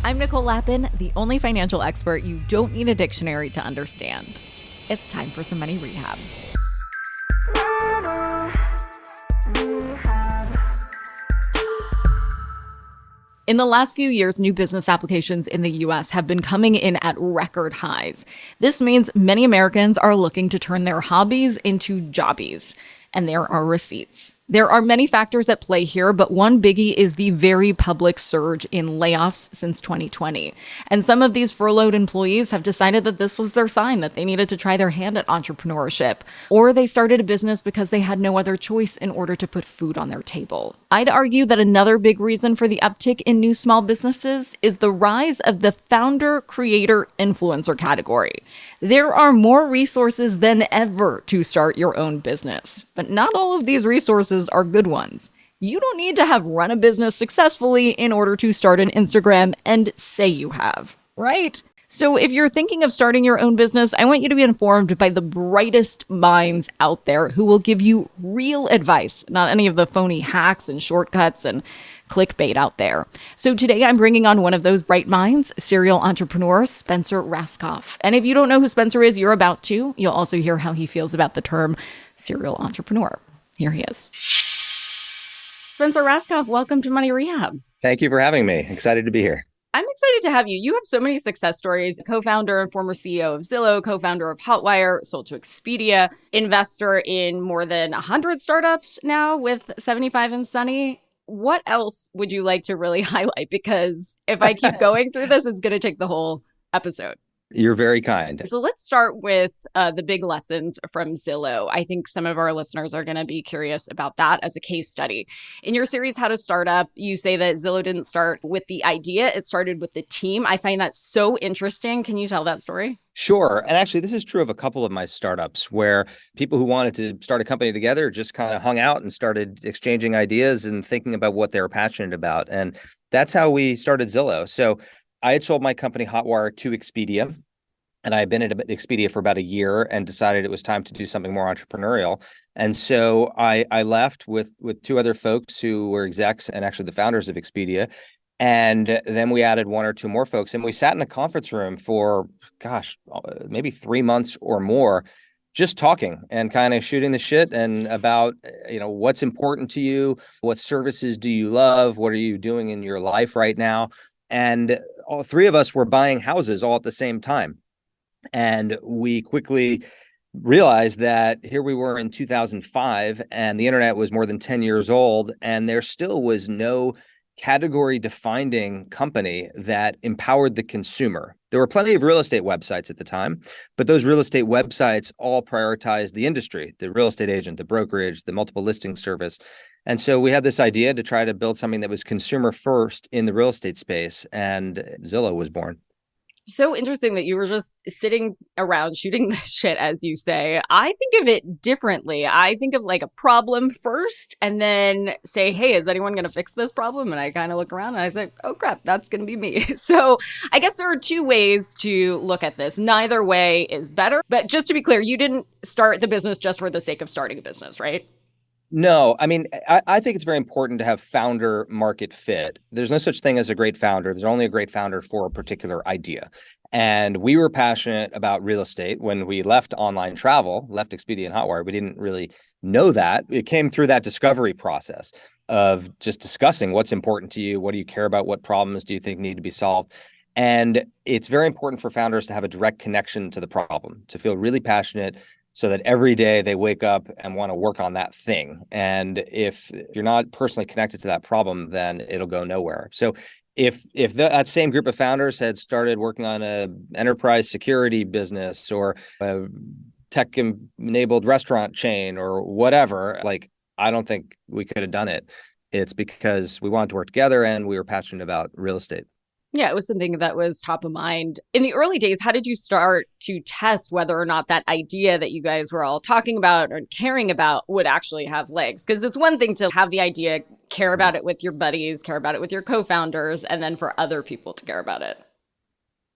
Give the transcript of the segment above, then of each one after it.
I'm Nicole Lappin, the only financial expert you don't need a dictionary to understand. It's time for some money rehab. In the last few years, new business applications in the US have been coming in at record highs. This means many Americans are looking to turn their hobbies into jobbies, and there are receipts. There are many factors at play here, but one biggie is the very public surge in layoffs since 2020. And some of these furloughed employees have decided that this was their sign that they needed to try their hand at entrepreneurship, or they started a business because they had no other choice in order to put food on their table. I'd argue that another big reason for the uptick in new small businesses is the rise of the founder, creator, influencer category. There are more resources than ever to start your own business, but not all of these resources are good ones. You don't need to have run a business successfully in order to start an Instagram and say you have, right? So if you're thinking of starting your own business, I want you to be informed by the brightest minds out there who will give you real advice, not any of the phony hacks and shortcuts and clickbait out there. So today I'm bringing on one of those bright minds, serial entrepreneur Spencer Rascoff. And if you don't know who Spencer is, you're about to. You'll also hear how he feels about the term serial entrepreneur. Here he is. Spencer Rascoff, welcome to Money Rehab. Thank you for having me. Excited to be here. I'm excited to have you. You have so many success stories. Co-founder and former CEO of Zillow, co-founder of Hotwire, sold to Expedia, investor in more than 100 startups now with 75 and Sunny. What else would you like to really highlight? Because if I keep going through this, it's going to take the whole episode. You're very kind. So let's start with the big lessons from Zillow. I think some of our listeners are going to be curious about that as a case study. In your series, How to Start Up, you say that Zillow didn't start with the idea, it started with the team. I find that so interesting. Can you tell that story? Sure. And actually, this is true of a couple of my startups where people who wanted to start a company together just kind of hung out and started exchanging ideas and thinking about what they were passionate about. And that's how we started Zillow. So I had sold my company Hotwire to Expedia, and I had been at Expedia for about a year and decided it was time to do something more entrepreneurial. And so I left with two other folks who were execs and actually the founders of Expedia. And then we added one or two more folks, and we sat in a conference room for, maybe 3 months or more, just talking and kind of shooting the shit and about, what's important to you, what services do you love, what are you doing in your life right now? And all three of us were buying houses all at the same time. And we quickly realized that here we were in 2005 and the internet was more than 10 years old, and there still was no category defining company that empowered the consumer. There were plenty of real estate websites at the time, but those real estate websites all prioritized the industry, the real estate agent, the brokerage, the multiple listing service. And so we had this idea to try to build something that was consumer first in the real estate space, and Zillow was born. So interesting that you were just sitting around shooting the shit, as you say. I think of it differently. I think of like a problem first and then say, hey, is anyone going to fix this problem? And I kind of look around and I say, oh, crap, that's going to be me. So I guess there are two ways to look at this. Neither way is better. But just to be clear, you didn't start the business just for the sake of starting a business, right? No, I mean, I think it's very important to have founder market fit. There's no such thing as a great founder. There's only a great founder for a particular idea. And we were passionate about real estate when we left online travel, left Expedia and Hotwire. We didn't really know that. It came through that discovery process of just discussing what's important to you. What do you care about? What problems do you think need to be solved? And it's very important for founders to have a direct connection to the problem, to feel really passionate, so that every day they wake up and want to work on that thing. And if you're not personally connected to that problem, then it'll go nowhere. So if that same group of founders had started working on a enterprise security business or a tech-enabled restaurant chain or whatever, I don't think we could have done it. It's because we wanted to work together and we were passionate about real estate. Yeah, it was something that was top of mind. In the early days, how did you start to test whether or not that idea that you guys were all talking about or caring about would actually have legs? Because it's one thing to have the idea, care about it with your buddies, care about it with your co-founders, and then for other people to care about it.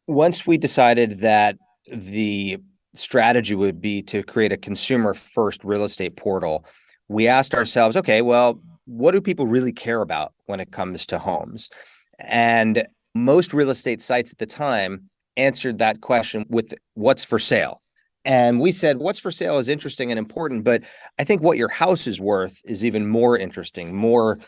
Once we decided that the strategy would be to create a consumer-first real estate portal, we asked ourselves, okay, well, what do people really care about when it comes to homes? And most real estate sites at the time answered that question with what's for sale. And we said, what's for sale is interesting and important, but I think what your house is worth is even more interesting, more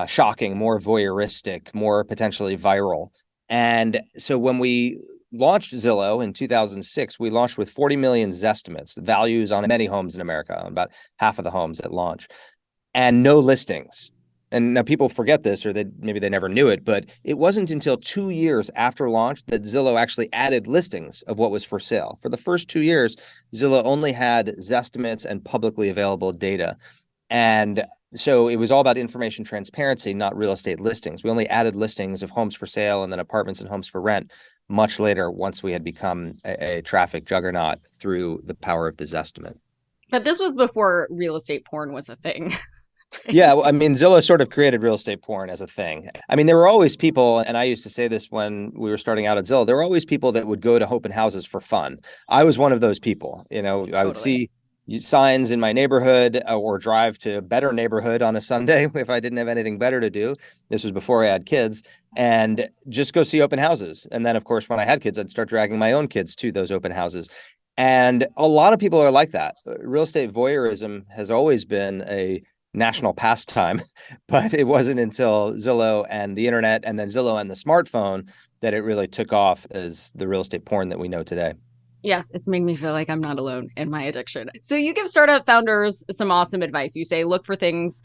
shocking, more voyeuristic, more potentially viral. And so when we launched Zillow in 2006, we launched with 40 million Zestimates, the values on many homes in America, about half of the homes at launch, and no listings. And now people forget this, or maybe they never knew it, but it wasn't until 2 years after launch that Zillow actually added listings of what was for sale. For the first 2 years, Zillow only had Zestimates and publicly available data. And so it was all about information transparency, not real estate listings. We only added listings of homes for sale and then apartments and homes for rent much later, once we had become a traffic juggernaut through the power of the Zestimate. But this was before real estate porn was a thing. Yeah, well, I mean, Zillow sort of created real estate porn as a thing. I mean, there were always people, and I used to say this when we were starting out at Zillow, there were always people that would go to open houses for fun. I was one of those people. I would Totally. see signs in my neighborhood or drive to a better neighborhood on a Sunday if I didn't have anything better to do. This was before I had kids, and just go see open houses. And then, of course, when I had kids, I'd start dragging my own kids to those open houses. And a lot of people are like that. Real estate voyeurism has always been a national pastime, but it wasn't until Zillow and the internet, and then Zillow and the smartphone, that it really took off as the real estate porn that we know today. Yes, it's made me feel like I'm not alone in my addiction. So you give startup founders some awesome advice. You say, look for things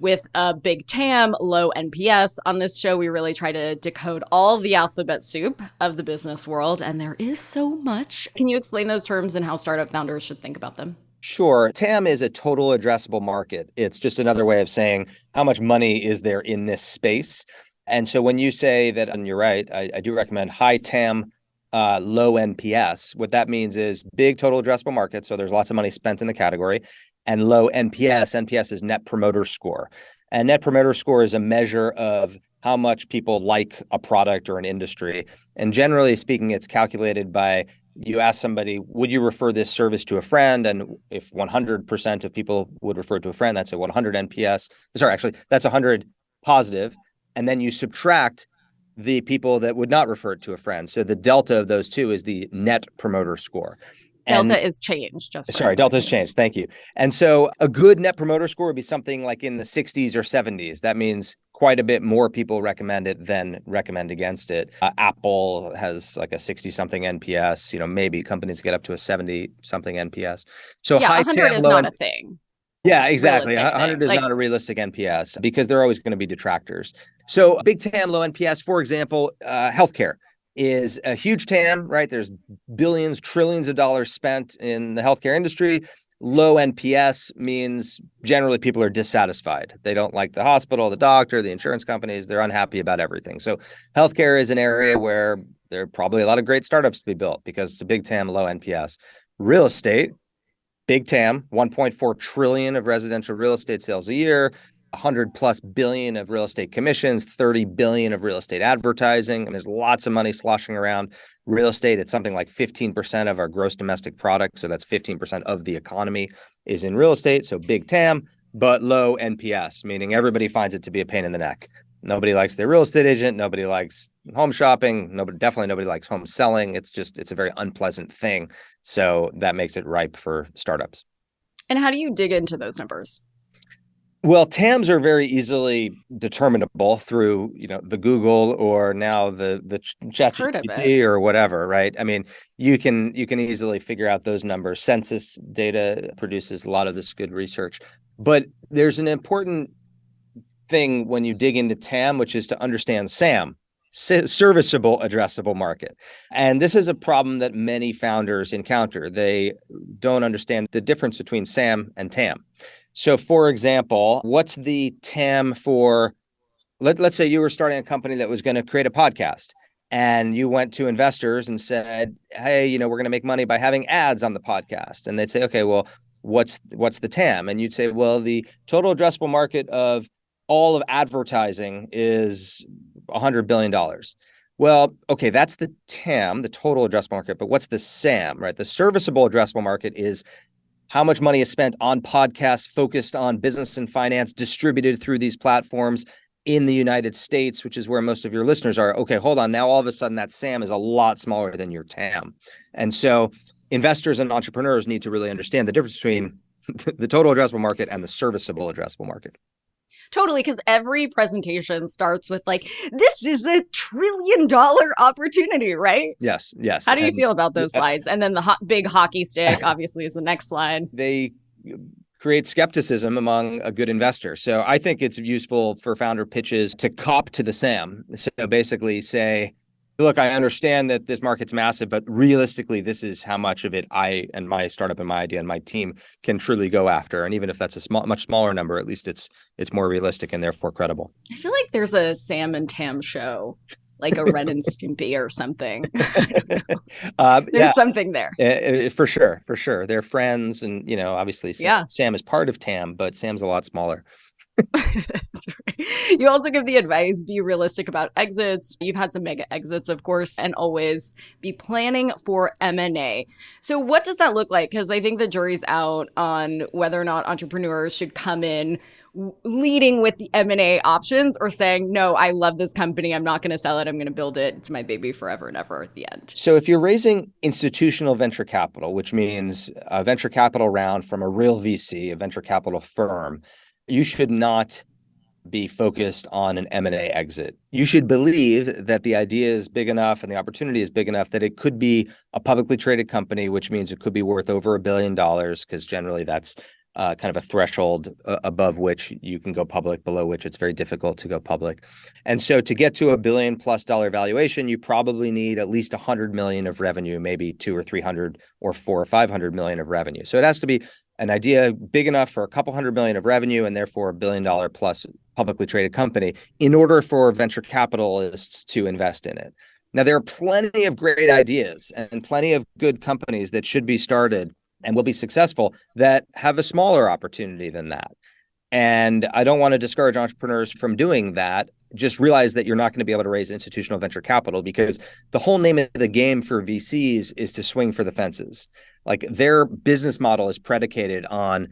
with a big TAM, low NPS. On this show, we really try to decode all the alphabet soup of the business world, and there is so much. Can you explain those terms and how startup founders should think about them? Sure. TAM is a total addressable market. It's just another way of saying how much money is there in this space. And so when you say that, and you're right, I do recommend high TAM, low NPS. What that means is big total addressable market. So there's lots of money spent in the category, and low NPS. NPS is Net Promoter Score. And Net Promoter Score is a measure of how much people like a product or an industry. And generally speaking, it's calculated by, you ask somebody, would you refer this service to a friend? And if 100% of people would refer it to a friend, that's a 100 NPS. Sorry, actually, that's 100 positive. And then you subtract the people that would not refer it to a friend. So the delta of those two is the Net Promoter Score. Delta is change, just for Sorry, delta's changed. Thank you. And so a good Net Promoter Score would be something like in the 60s or 70s. That means quite a bit more people recommend it than recommend against it. Apple has like a 60 something NPS. Maybe companies get up to a 70 something NPS. So Yeah, high 100 TAM, is low not a thing. yeah, exactly. Realistic 100 thing. is Like, not a realistic NPS because there are always going to be detractors. So big TAM, low NPS, for example, healthcare is a huge TAM, right? There's billions, trillions of dollars spent in the healthcare industry. Low NPS means generally people are dissatisfied. They don't like the hospital, the doctor, the insurance companies. They're unhappy about everything. So healthcare is an area where there are probably a lot of great startups to be built because it's a big TAM, low NPS. Real estate, big TAM, 1.4 trillion of residential real estate sales a year, 100 plus billion of real estate commissions, 30 billion of real estate advertising. And there's lots of money sloshing around real estate. It's something like 15% of our gross domestic product. So that's 15% of the economy is in real estate. So big TAM, but low NPS, meaning everybody finds it to be a pain in the neck. Nobody likes their real estate agent. Nobody likes home shopping. Definitely nobody likes home selling. It's a very unpleasant thing. So that makes it ripe for startups. and how do you dig into those numbers? Well, TAMs are very easily determinable through, the Google or now the Heard of it. ChatGPT or whatever, right? I mean, you can easily figure out those numbers. Census data produces a lot of this good research, but there's an important thing when you dig into TAM, which is to understand SAM, serviceable addressable market. And this is a problem that many founders encounter. They don't understand the difference between SAM and TAM. So for example, what's the TAM for, let's say you were starting a company that was going to create a podcast, and you went to investors and said, hey, we're going to make money by having ads on the podcast. And they'd say, okay, well, what's the TAM? And you'd say, well, the total addressable market of all of advertising is $100 billion. Well, okay, that's the TAM, the total addressable market, but what's the SAM, right? The serviceable addressable market is how much money is spent on podcasts focused on business and finance distributed through these platforms in the United States, which is where most of your listeners are, okay, hold on. Now, all of a sudden, that SAM is a lot smaller than your TAM. And so investors and entrepreneurs need to really understand the difference between the total addressable market and the serviceable addressable market. Totally, because every presentation starts with like, this is $1 trillion opportunity, right? Yes, yes. How do you feel about those slides? And then the big hockey stick, obviously, is the next slide. They create skepticism among a good investor. So I think it's useful for founder pitches to cop to the SAM. So basically say, look, I understand that this market's massive, but realistically, this is how much of it I and my startup and my idea and my team can truly go after. And even if that's a much smaller number, at least it's more realistic and therefore credible. I feel like there's a Sam and Tam show, like a Ren and Stimpy or something. There's something there. For sure. They're friends. And, obviously Sam is part of Tam, but Sam's a lot smaller. That's right. You also give the advice, be realistic about exits. You've had some mega exits, of course, and always be planning for M&A. So what does that look like? Because I think the jury's out on whether or not entrepreneurs should come in leading with the M&A options or saying, no, I love this company. I'm not going to sell it. I'm going to build it. It's my baby forever and ever at the end. So if you're raising institutional venture capital, which means a venture capital round from a real VC, a venture capital firm, you should not be focused on an M&A exit. You should believe that the idea is big enough and the opportunity is big enough that it could be a publicly traded company, which means it could be worth over $1 billion, because generally that's kind of a threshold above which you can go public, below which it's very difficult to go public. And so to get to $1 billion+ valuation, you probably need at least 100 million of revenue, maybe 200 or 300 or 400 or 500 million of revenue. So it has to be an idea big enough for a couple hundred million of revenue and therefore $1 billion+ publicly traded company in order for venture capitalists to invest in it. Now, there are plenty of great ideas and plenty of good companies that should be started and will be successful that have a smaller opportunity than that. And I don't want to discourage entrepreneurs from doing that. Just realize that you're not going to be able to raise institutional venture capital, because the whole name of the game for VCs is to swing for the fences. Like, their business model is predicated on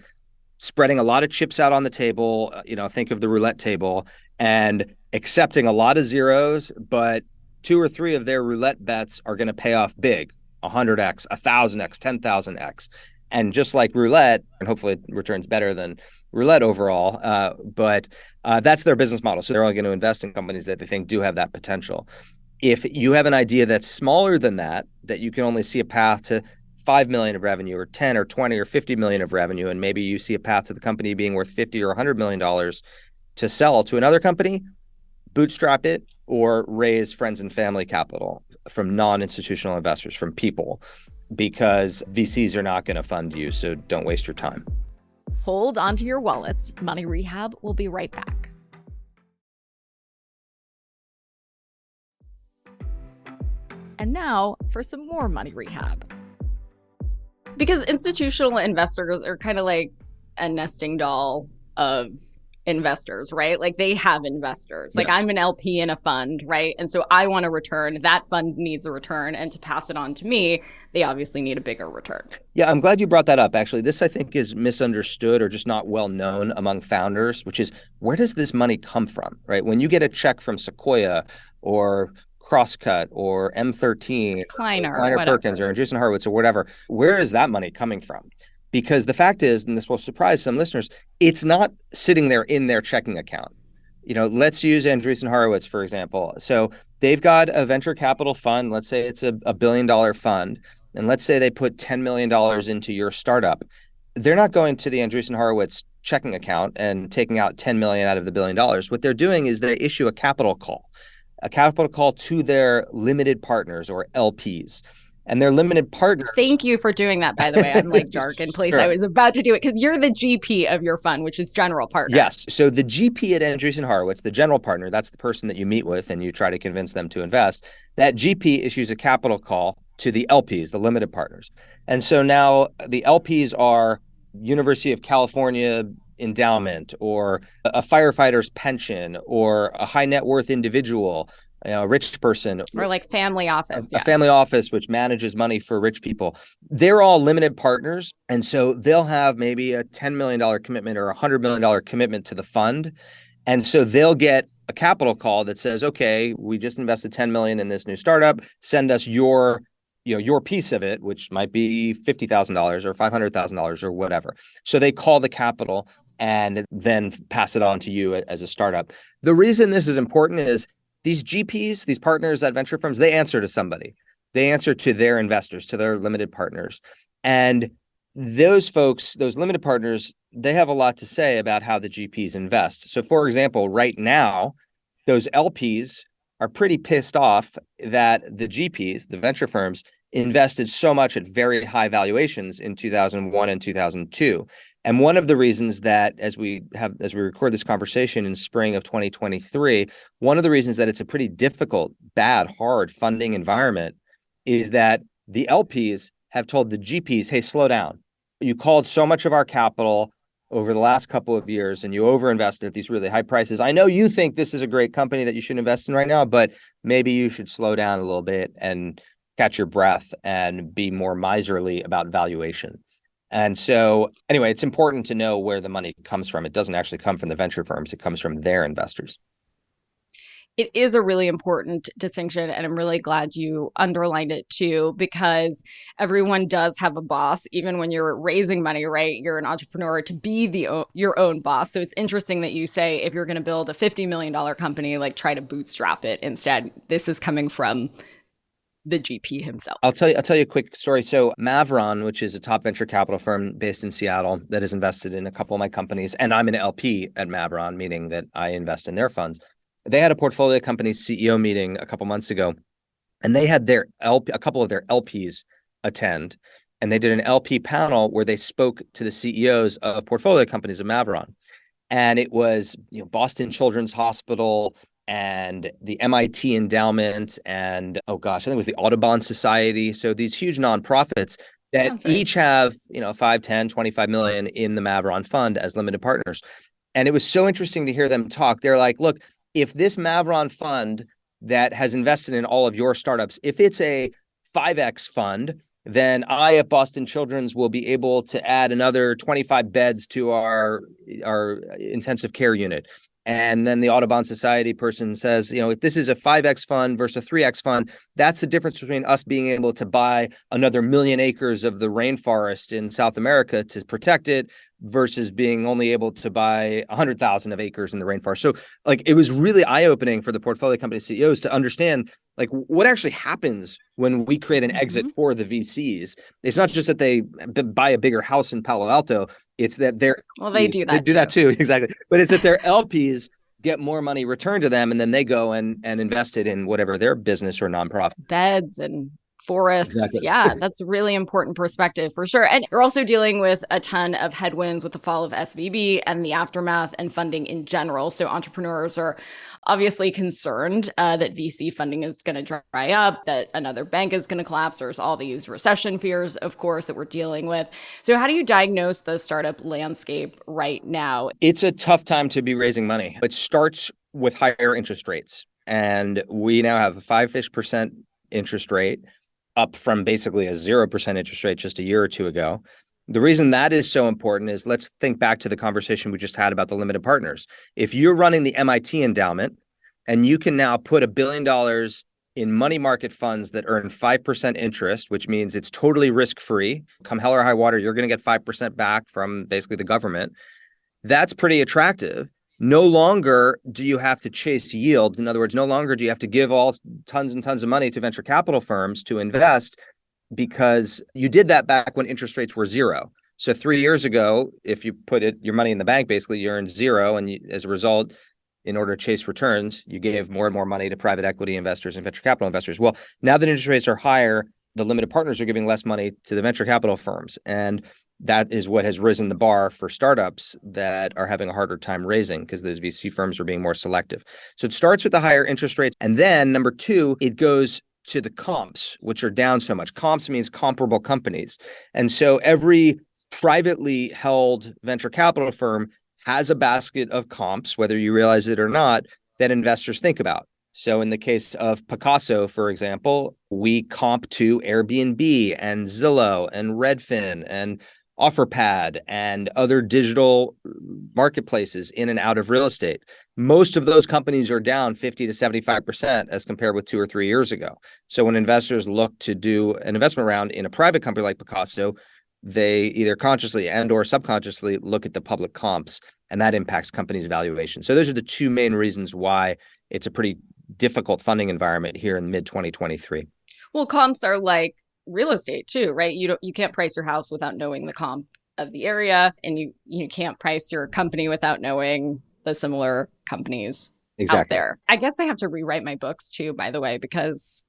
spreading a lot of chips out on the table, think of the roulette table, and accepting a lot of zeros, but 2 or 3 of their roulette bets are going to pay off big, 100x, 1,000x, 10,000x. And just like roulette, and hopefully it returns better than roulette overall, but that's their business model. So they're only going to invest in companies that they think do have that potential. If you have an idea that's smaller than that you can only see a path to 5 million of revenue or 10 or 20 or 50 million of revenue, and maybe you see a path to the company being worth 50 or $100 million to sell to another company, bootstrap it or raise friends and family capital from non-institutional investors, from people, because VCs are not going to fund you. So don't waste your time. Hold onto your wallets. Money Rehab will be right back. And now for some more Money Rehab. Because institutional investors are kind of like a nesting doll of investors, right? Like, they have investors. Like, I'm an LP in a fund, right? And so I want a return. That fund needs a return. And to pass it on to me, they obviously need a bigger return. Yeah, I'm glad you brought that up. Actually, this, I think, is misunderstood or just not well known among founders, which is, where does this money come from, right? When you get a check from Sequoia or Crosscut or M13, Kleiner Perkins or Andreessen Horowitz or whatever, where is that money coming from? Because the fact is, and this will surprise some listeners, it's not sitting there in their checking account. Let's use Andreessen Horowitz, for example. So they've got a venture capital fund. Let's say it's a $1 billion fund. And let's say they put $10 million into your startup. They're not going to the Andreessen Horowitz checking account and taking out 10 million out of the $1 billion. What they're doing is they issue a capital call to their limited partners, or LPs. And their limited partners. Thank you for doing that, by the way. I'm like jargon, please. Sure. I was about to do it because you're the GP of your fund, which is general partner. Yes. So the GP at Andreessen Horowitz, the general partner, that's the person that you meet with and you try to convince them to invest. That GP issues a capital call to the LPs, the limited partners. And so now the LPs are University of California endowment, or a firefighter's pension, or a high net worth individual, a rich person, or like family office, a family office which manages money for rich people. They're all limited partners, and so they'll have maybe a $10 million commitment or a $100 million commitment to the fund, And so they'll get a capital call that says, okay, we just invested 10 million in this new startup. Send us your piece of it, which might be $50,000 or $500,000 or whatever. So they call the capital and then pass it on to you as a startup. The reason this is important is these GPs, these partners at venture firms, they answer to somebody. They answer to their investors, to their limited partners. And those folks, those limited partners, they have a lot to say about how the GPs invest. So, for example, right now, those LPs are pretty pissed off that the GPs, the venture firms, invested so much at very high valuations in 2001 and 2002. And one of the reasons that as we record this conversation in spring of 2023, one of the reasons that it's a pretty difficult, bad, hard funding environment is that the LPs have told the GPs, hey, slow down. You called so much of our capital over the last couple of years and you overinvested at these really high prices. I know you think this is a great company that you should invest in right now, but maybe you should slow down a little bit and catch your breath and be more miserly about valuation. And so anyway, it's important to know where the money comes from. It doesn't actually come from the venture firms. It comes from their investors. It is a really important distinction, and I'm really glad you underlined it too, because everyone does have a boss, even when you're raising money, right? You're an entrepreneur to be your own boss. So it's interesting that you say if you're going to build a $50 million company, like try to bootstrap it instead. This is coming from the GP himself. I'll tell you a quick story. So Mavron, which is a top venture capital firm based in Seattle that has invested in a couple of my companies, and I'm an LP at Mavron, meaning that I invest in their funds. They had a portfolio company CEO meeting a couple months ago, and they had a couple of their LPs attend, and they did an LP panel where they spoke to the CEOs of portfolio companies of Mavron, and it was Boston Children's Hospital and the MIT Endowment, and oh gosh, I think it was the Audubon Society. So these huge nonprofits that Sounds right. each have 5, 10, 25 million in the Mavron fund as limited partners. And it was so interesting to hear them talk. They're like, look, if this Mavron fund that has invested in all of your startups, if it's a 5X fund, then I at Boston Children's will be able to add another 25 beds to our intensive care unit. And then the Audubon Society person says, if this is a 5X fund versus a 3X fund, that's the difference between us being able to buy another 1,000,000 acres of the rainforest in South America to protect it versus being only able to buy 100,000 of acres in the rainforest. So it was really eye-opening for the portfolio company CEOs to understand what actually happens when we create an exit for the VCs. It's not just that they buy a bigger house in Palo Alto. It's that they do that too. Exactly. But it's that their LPs get more money returned to them, and then they go and invest it in whatever their business or nonprofit. Beds and forests. Exactly. Yeah, that's a really important perspective for sure. And you're also dealing with a ton of headwinds with the fall of SVB and the aftermath and funding in general. So entrepreneurs are obviously concerned that VC funding is going to dry up, that another bank is going to collapse. There's all these recession fears, of course, that we're dealing with. So how do you diagnose the startup landscape right now? It's a tough time to be raising money. It starts with higher interest rates. And we now have a 5-ish% interest rate, up from basically a 0% interest rate just a year or two ago. The reason that is so important is let's think back to the conversation we just had about the limited partners. If you're running the MIT endowment and you can now put $1 billion in money market funds that earn 5% interest, which means it's totally risk-free, come hell or high water, you're going to get 5% back from basically the government. That's pretty attractive. No longer do you have to chase yield. In other words, no longer do you have to give all tons and tons of money to venture capital firms to invest, because you did that back when interest rates were zero. So 3 years ago, if you put your money in the bank, basically you earned zero. And as a result, in order to chase returns, you gave more and more money to private equity investors and venture capital investors. Well, now that interest rates are higher, the limited partners are giving less money to the venture capital firms. And that is what has risen the bar for startups that are having a harder time raising, because those VC firms are being more selective. So it starts with the higher interest rates. And then number two, it goes to the comps, which are down so much. Comps means comparable companies. And so every privately held venture capital firm has a basket of comps, whether you realize it or not, that investors think about. So in the case of Picasso, for example, we comp to Airbnb and Zillow and Redfin and OfferPad and other digital marketplaces in and out of real estate. Most of those companies are down 50 to 75% as compared with 2 or 3 years ago. So when investors look to do an investment round in a private company like Picasso, they either consciously and or subconsciously look at the public comps, and that impacts companies' valuation. So those are the two main reasons why it's a pretty difficult funding environment here in mid 2023. Well, comps are like real estate too, right? You can't price your house without knowing the comp of the area, and you can't price your company without knowing the similar companies out Exactly. there. I guess I have to rewrite my books too, by the way, because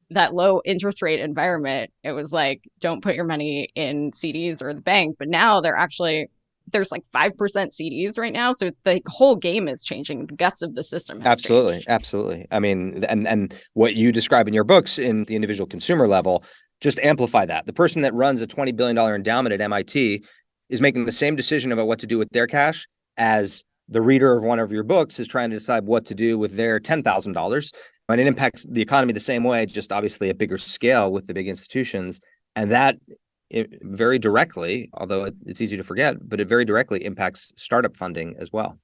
that low interest rate environment, it was like, don't put your money in CDs or the bank. But now there's like 5% CDs right now. So the whole game is changing. The guts of the system has Absolutely. changed. Absolutely. I mean, and what you describe in your books in the individual consumer level, just amplify that. The person that runs a $20 billion endowment at MIT is making the same decision about what to do with their cash as the reader of one of your books is trying to decide what to do with their $10,000. And it impacts the economy the same way, just obviously a bigger scale with the big institutions. And that it very directly, although it's easy to forget, but it very directly impacts startup funding as well.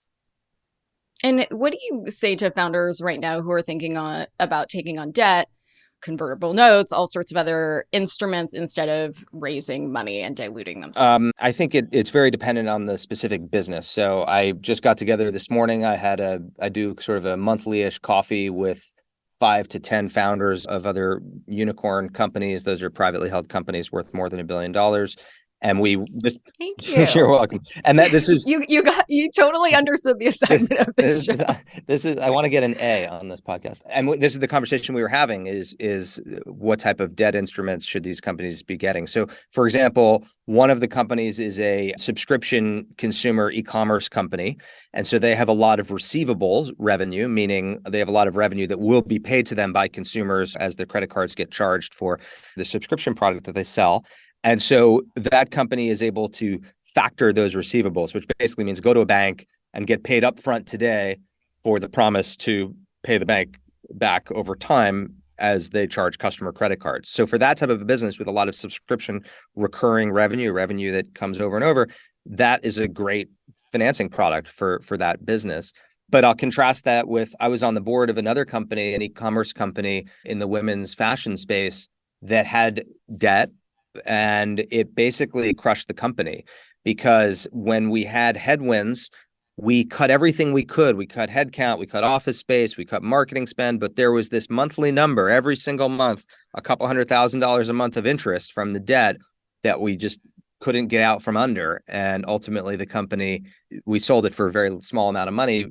And what do you say to founders right now who are thinking about taking on debt, convertible notes, all sorts of other instruments instead of raising money and diluting themselves? I think it's very dependent on the specific business. So I just got together this morning. I do sort of a monthly-ish coffee with 5 to 10 founders of other unicorn companies. Those are privately held companies worth more than $1 billion. And Thank you're you. welcome. And that this is You totally understood the assignment of this show. this is I want to get an A on this podcast. And this is the conversation we were having is what type of debt instruments should these companies be getting? So, for example, one of the companies is a subscription consumer e-commerce company. And so they have a lot of receivables revenue, meaning they have a lot of revenue that will be paid to them by consumers as their credit cards get charged for the subscription product that they sell. And so that company is able to factor those receivables, which basically means go to a bank and get paid up front today for the promise to pay the bank back over time as they charge customer credit cards. So for that type of a business with a lot of subscription recurring revenue that comes over and over, that is a great financing product for that business. But I'll contrast that with, I was on the board of another company, an e-commerce company in the women's fashion space that had debt, and it basically crushed the company because when we had headwinds, we cut everything we could. We cut headcount, we cut office space, we cut marketing spend, but there was this monthly number every single month, a couple $100,000 a month of interest from the debt that we just couldn't get out from under. And ultimately the company, we sold it for a very small amount of money,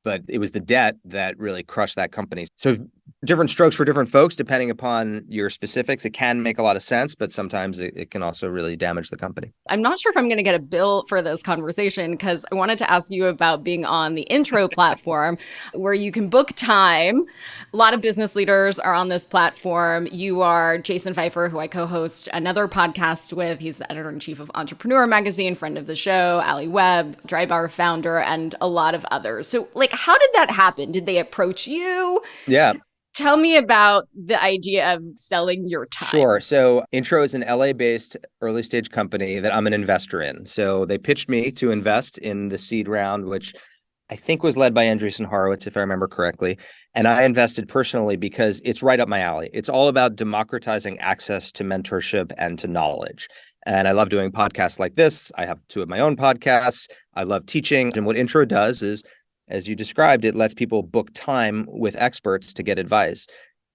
but it was the debt that really crushed that company. So different strokes for different folks, depending upon your specifics. It can make a lot of sense, but sometimes it can also really damage the company. I'm not sure if I'm going to get a bill for this conversation because I wanted to ask you about being on the intro platform where you can book time. A lot of business leaders are on this platform. You are Jason Pfeiffer, who I co-host another podcast with. He's the editor-in-chief of Entrepreneur Magazine, friend of the show, Ali Webb, Dry Bar founder, and a lot of others. So, like, how did that happen? Did they approach you? Yeah. Tell me about the idea of selling your time. Sure. So Intro is an LA-based early stage company that I'm an investor in. So they pitched me to invest in the seed round, which I think was led by Andreessen Horowitz, if I remember correctly. And I invested personally because it's right up my alley. It's all about democratizing access to mentorship and to knowledge. And I love doing podcasts like this. I have 2 of my own podcasts. I love teaching. And what Intro does is, as you described, it lets people book time with experts to get advice.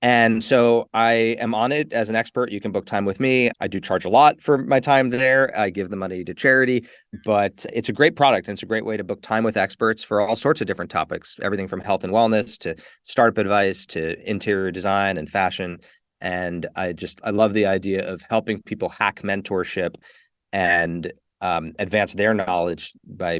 And so I am on it as an expert. You can book time with me. I do charge a lot for my time there. I give the money to charity, but it's a great product. And it's a great way to book time with experts for all sorts of different topics, everything from health and wellness to startup advice to interior design and fashion. And I love the idea of helping people hack mentorship and advance their knowledge by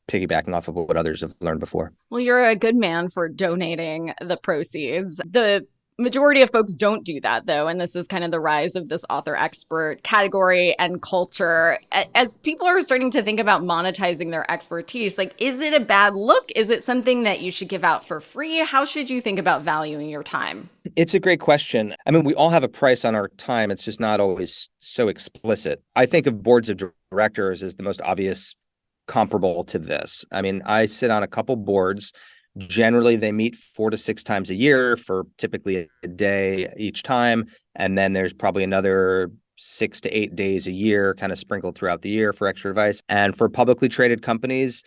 piggybacking off of what others have learned before. Well, you're a good man for donating the proceeds. The majority of folks don't do that, though. And this is kind of the rise of this author expert category and culture. As people are starting to think about monetizing their expertise, like, is it a bad look? Is it something that you should give out for free? How should you think about valuing your time? It's a great question. I mean, we all have a price on our time. It's just not always so explicit. I think of boards of directors is the most obvious comparable to this. I mean, I sit on a couple boards. Generally, they meet 4 to 6 times a year for typically a day each time. And then there's probably another 6 to 8 days a year kind of sprinkled throughout the year for extra advice. And for publicly traded companies,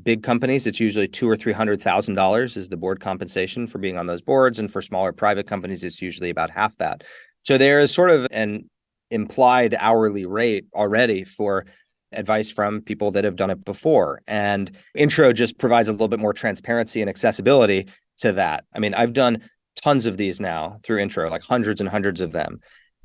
big companies, it's usually $200,000 or $300,000 is the board compensation for being on those boards. And for smaller private companies, it's usually about half that. So there is sort of an implied hourly rate already for advice from people that have done it before. And Intro just provides a little bit more transparency and accessibility to that. I mean, I've done tons of these now through Intro, like hundreds and hundreds of them.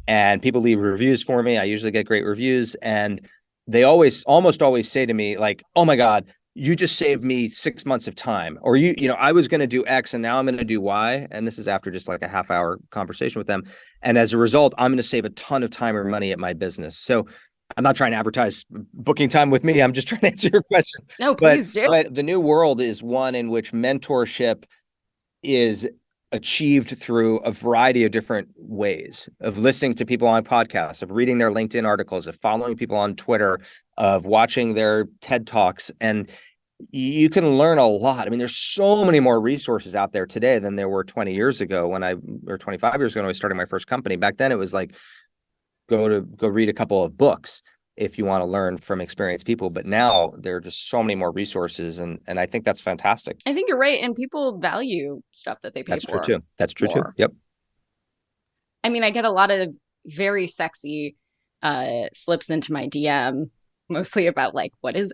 And people leave reviews for me. I usually get great reviews. And they almost always say to me, like, oh my God, you just saved me 6 months of time. Or I was going to do X and now I'm going to do Y. And this is after just like a half-hour conversation with them. And as a result, I'm going to save a ton of time or money at my business. So I'm not trying to advertise booking time with me. I'm just trying to answer your question. No, please do. But the new world is one in which mentorship is achieved through a variety of different ways of listening to people on podcasts, of reading their LinkedIn articles, of following people on Twitter, of watching their TED Talks. And you can learn a lot. I mean, there's so many more resources out there today than there were 20 years ago or 25 years ago when I was starting my first company. Back then, it was like, go read a couple of books if you want to learn from experienced people. But now there are just so many more resources. And I think that's fantastic. I think you're right. And people value stuff that they pay That's for. true too. That's true too. Yep. I mean, I get a lot of very sexy slips into my DM, mostly about like, what is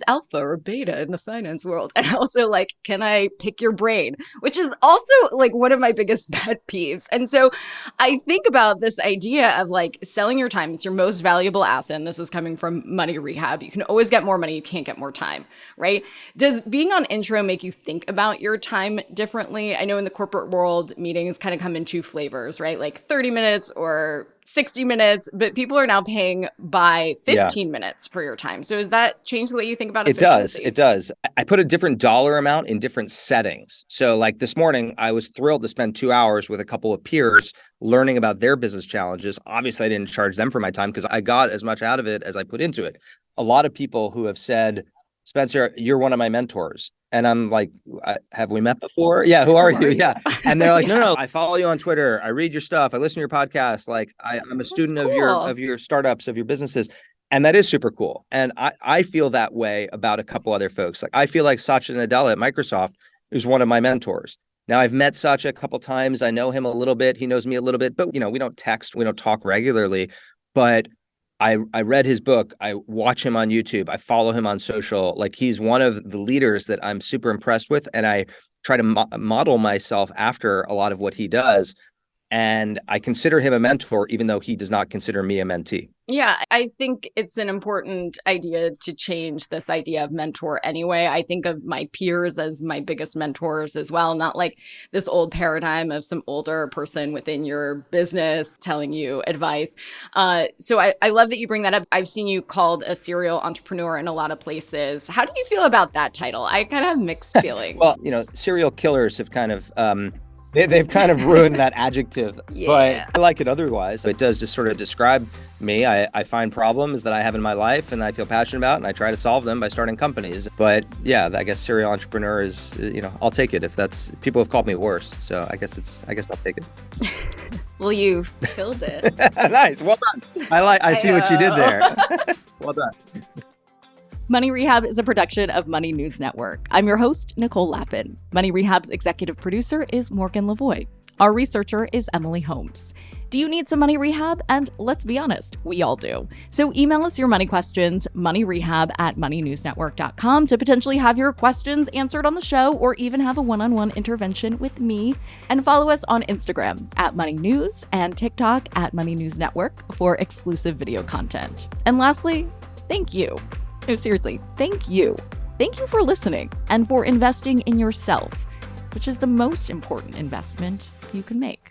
alpha or beta in the finance world? And also like, can I pick your brain? Which is also like one of my biggest pet peeves. And so I think about this idea of like selling your time. It's your most valuable asset. And this is coming from Money Rehab. You can always get more money. You can't get more time, right? Does being on Intro make you think about your time differently? I know in the corporate world, meetings kind of come in 2 flavors, right? Like 30 minutes or 60 minutes, but people are now paying by 15 minutes for your time. So does that change the way you think about efficiency? It does. I put a different dollar amount in different settings. So like this morning, I was thrilled to spend 2 hours with a couple of peers learning about their business challenges. Obviously, I didn't charge them for my time because I got as much out of it as I put into it. A lot of people who have said, Spencer, you're one of my mentors. And I'm like, have we met before? Yeah. Who are you? Yeah. And they're like, no, I follow you on Twitter. I read your stuff. I listen to your podcast. Like I'm a student of your startups, of your businesses. And that is super cool. And I feel that way about a couple other folks. Like I feel like Satya Nadella at Microsoft is one of my mentors. Now I've met Satya a couple times. I know him a little bit. He knows me a little bit, but we don't text, we don't talk regularly, but I read his book. I watch him on YouTube. I follow him on social. Like he's one of the leaders that I'm super impressed with. And I try to model myself after a lot of what he does. And I consider him a mentor, even though he does not consider me a mentee. Yeah, I think it's an important idea to change this idea of mentor anyway. I think of my peers as my biggest mentors as well, not like this old paradigm of some older person within your business telling you advice. So I love that you bring that up. I've seen you called a serial entrepreneur in a lot of places. How do you feel about that title? I kind of have mixed feelings. Well, serial killers have kind of... They've kind of ruined that adjective, but I like it otherwise. It does just sort of describe me. I find problems that I have in my life and I feel passionate about, and I try to solve them by starting companies. But yeah, I guess serial entrepreneur is, I'll take it if that's, people have called me worse. So I guess I'll take it. Well, you've filled it. Nice. Well done. I see what you did there. Well done. Money Rehab is a production of Money News Network. I'm your host, Nicole Lappin. Money Rehab's executive producer is Morgan Lavoie. Our researcher is Emily Holmes. Do you need some money rehab? And let's be honest, we all do. So email us your money questions, moneyrehab@moneynewsnetwork.com, to potentially have your questions answered on the show or even have a one-on-one intervention with me. And follow us on Instagram @moneynews and TikTok @moneynewsnetwork for exclusive video content. And lastly, thank you. No, seriously, thank you. Thank you for listening and for investing in yourself, which is the most important investment you can make.